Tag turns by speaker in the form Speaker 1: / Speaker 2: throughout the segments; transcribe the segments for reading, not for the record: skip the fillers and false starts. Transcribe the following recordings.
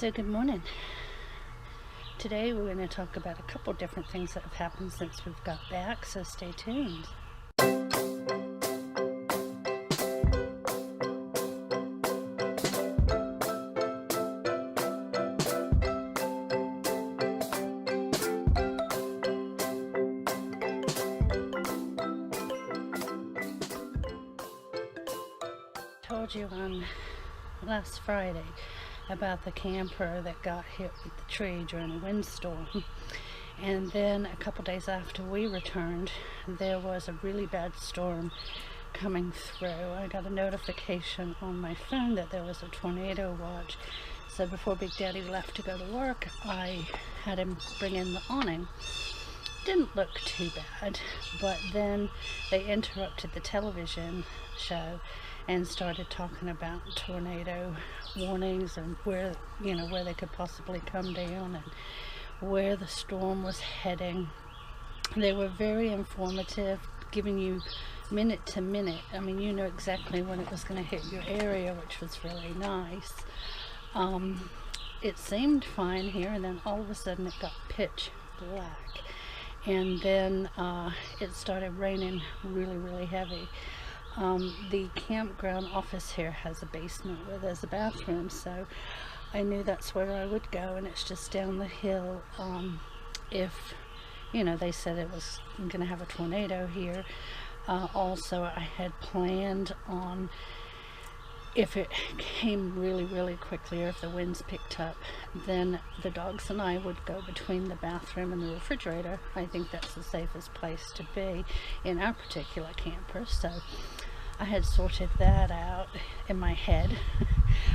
Speaker 1: So good morning. Today we're going to talk about a couple different things that have happened since we've got back, so stay tuned. I told you on last Friday about the camper that got hit with the tree during a windstorm, and then a couple days after we returned there was a really bad storm coming through. I got a notification on my phone that there was a tornado watch, so before Big Daddy left to go to work I had him bring in the awning. Didn't look too bad, but then they interrupted the television show and started talking about tornado warnings and where they could possibly come down and where the storm was heading. They were very informative, giving you minute to minute. I mean, you know exactly when it was going to hit your area, which was really nice. It seemed fine here, and then all of a sudden it got pitch black, and then it started raining really heavy. The campground office here has a basement where there's a bathroom, so I knew that's where I would go, and it's just down the hill. If they said it was going to have a tornado here. Also, I had planned on, if it came really quickly or if the winds picked up, then the dogs and I would go between the bathroom and the refrigerator. I think that's the safest place to be in our particular camper, so I had sorted that out in my head.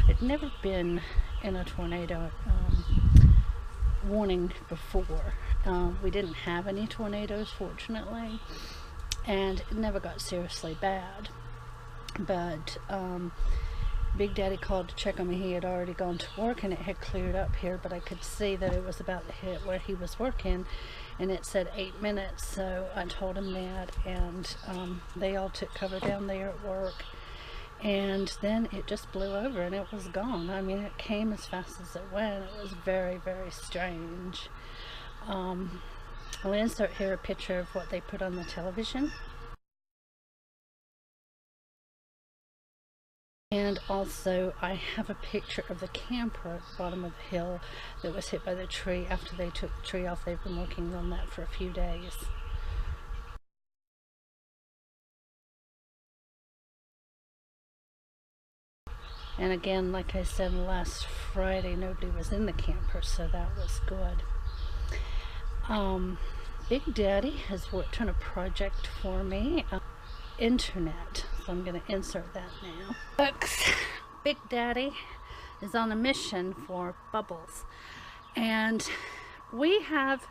Speaker 1: I'd never been in a tornado warning before. We didn't have any tornadoes, fortunately, and it never got seriously bad, but Big Daddy called to check on me. He had already gone to work and it had cleared up here, but I could see that it was about to hit where he was working, and it said 8 minutes, so I told him that, and they all took cover down there at work, and then it just blew over and it was gone. I mean, it came as fast as it went. It was very strange. I'll insert here a picture of what they put on the television. And also I have a picture of the camper at the bottom of the hill that was hit by the tree after they took the tree off. They've been working on that for a few days. And again, like I said last Friday, nobody was in the camper, so that was good. Big Daddy has worked on a project for me. Internet, so I'm going to insert that now. Folks, Big Daddy is on a mission for Bubbles, and we have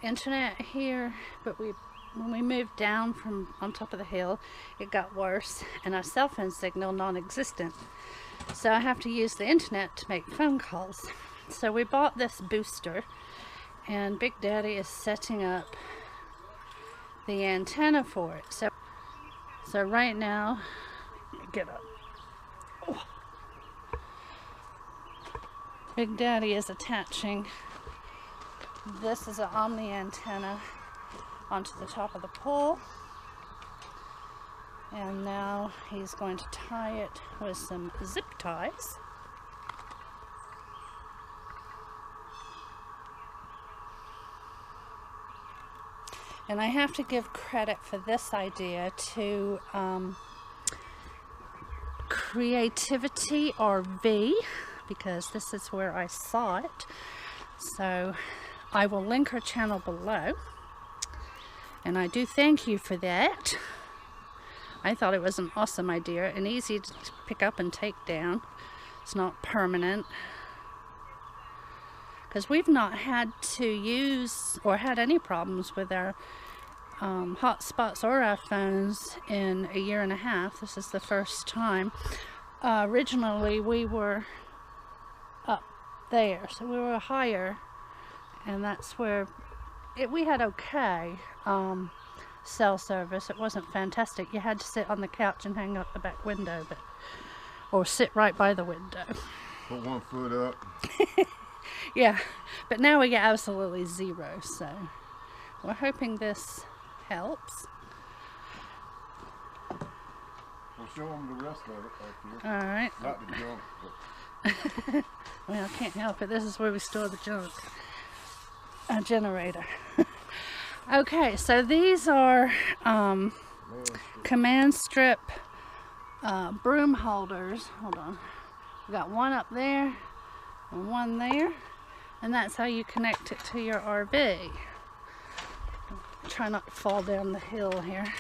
Speaker 1: internet here, but when we moved down from on top of the hill, it got worse and our cell phone signal non-existent, so I have to use the internet to make phone calls. So we bought this booster, and Big Daddy is setting up the antenna for it. So right now, get up. Oh. Big Daddy is attaching, this is an Omni antenna, onto the top of the pole, and now he's going to tie it with some zip ties. And I have to give credit for this idea to Creativity RV, because this is where I saw it. So I will link her channel below, and I do thank you for that. I thought it was an awesome idea and easy to pick up and take down. It's not permanent, because we've not had to use or had any problems with our hotspots or our phones in a year and a half. This is the first time. Originally we were up there, so we were higher, and that's where we had okay cell service. It wasn't fantastic. You had to sit on the couch and hang out the back window, or sit right by the window.
Speaker 2: Put 1 foot up.
Speaker 1: Yeah, but now we get absolutely 0, so we're hoping this helps.
Speaker 2: We'll show them the rest of it back here.
Speaker 1: All right.
Speaker 2: Not the junk, but
Speaker 1: Well, I can't help it. This is where we store the junk. A generator. Okay, so these are command strip broom holders. Hold on. We got one up there and one there, and that's how you connect it to your RV. Try not to fall down the hill here.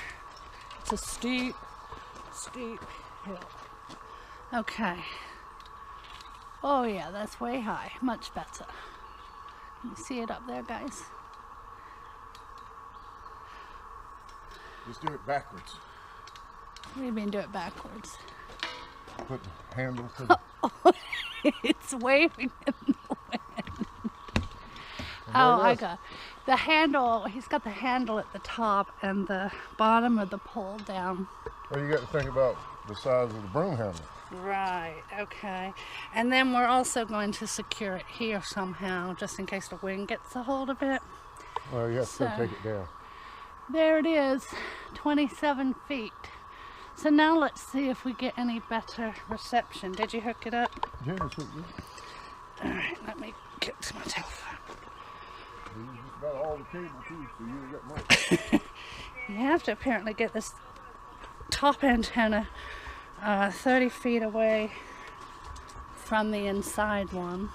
Speaker 1: It's a steep hill. Okay. Oh yeah, that's way high. Much better. Can you see it up there, guys?
Speaker 2: just do it backwards.
Speaker 1: What do you mean do it backwards?
Speaker 2: Put the handle to the...
Speaker 1: It's waving in the wind. Oh, I got the handle. He's got the handle at the top and the bottom of the pole down.
Speaker 2: Well, you got to think about the size of the broom handle.
Speaker 1: Right, okay. And then we're also going to secure it here somehow, just in case the wind gets a hold of it.
Speaker 2: Well, you have to take it down.
Speaker 1: There it is, 27 feet. So now let's see if we get any better reception. Did you hook it up?
Speaker 2: Yeah, that's what you...
Speaker 1: Alright, let me get to my telephone.
Speaker 2: You just got all the cable too, so you ain't got much.
Speaker 1: You have to apparently get this top antenna 30 feet away from the inside one.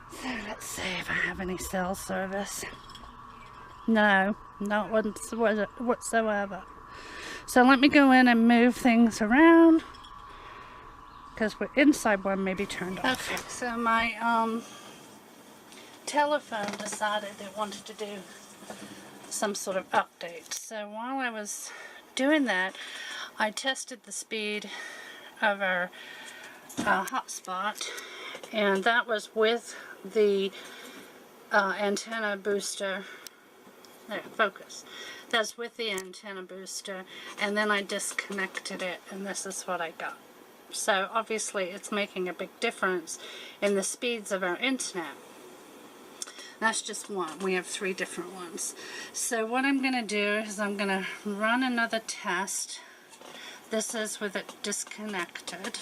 Speaker 1: So let's see if I have any cell service. No, not whatsoever. So let me go in and move things around because the inside one may be turned off. Okay, so my telephone decided it wanted to do some sort of update. So while I was doing that, I tested the speed of our hotspot, and that was with the antenna booster. There, focus. That's with the antenna booster, and then I disconnected it, and this is what I got. So obviously it's making a big difference in the speeds of our internet. That's just one. We have 3 different ones. So what I'm going to do is I'm going to run another test. This is with it disconnected.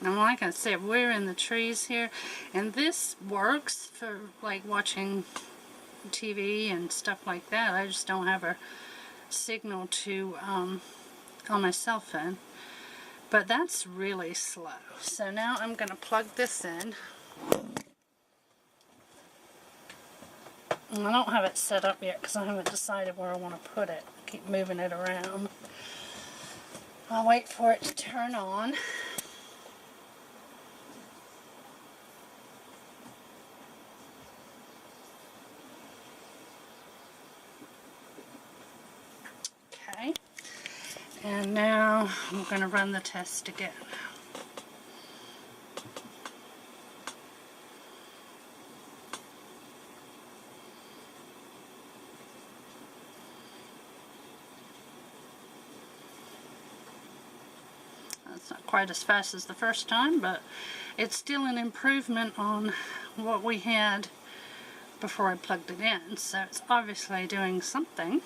Speaker 1: And like I said, we're in the trees here, and this works for like watching TV and stuff like that. I just don't have a signal to on my cell phone, but that's really slow. So now I'm going to plug this in. And I don't have it set up yet because I haven't decided where I want to put it. I keep moving it around. I'll wait for it to turn on. Okay, and now I'm going to run the test again. It's not quite as fast as the first time, but it's still an improvement on what we had before I plugged it in, so it's obviously doing something.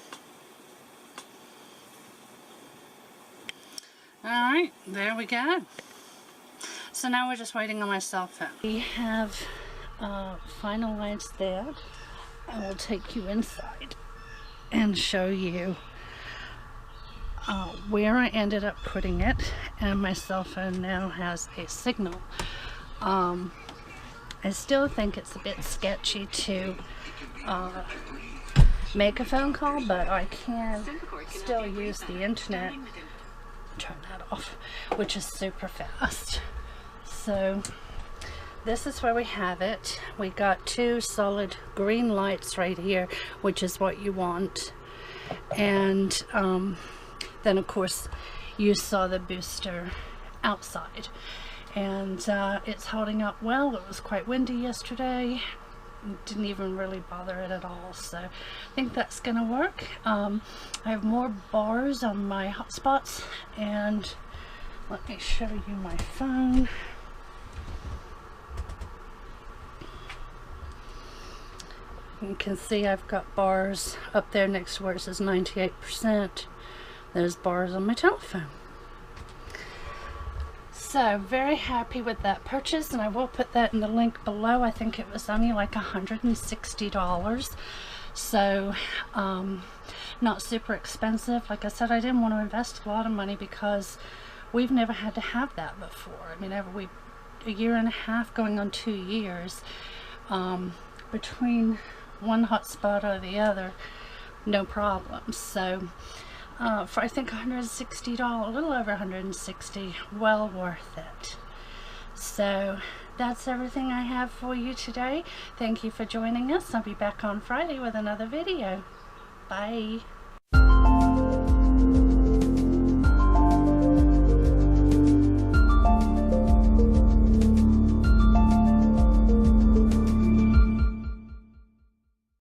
Speaker 1: Alright, there we go. So now we're just waiting on my cell phone. We have finalized that. I will take you inside and show you where I ended up putting it, and my cell phone now has a signal. I still think it's a bit sketchy to make a phone call, but I can still use the internet. Turn that off, which is super fast. So this is where we have it. We got 2 solid green lights right here, which is what you want. And then of course you saw the booster outside. And it's holding up well. It was quite windy yesterday. Didn't even really bother it at all, so I think that's gonna work. I have more bars on my hotspots, and let me show you my phone. You can see I've got bars up there next to where it says 98%. There's bars on my telephone. So very happy with that purchase, and I will put that in the link below. I think it was only like $160, so not super expensive. Like I said, I didn't want to invest a lot of money because we've never had to have that before. I mean, a year and a half going on 2 years, between one hotspot or the other, no problems. So for I think $160, a little over $160, well worth it. So that's everything I have for you today. Thank you for joining us. I'll be back on Friday with another video. Bye.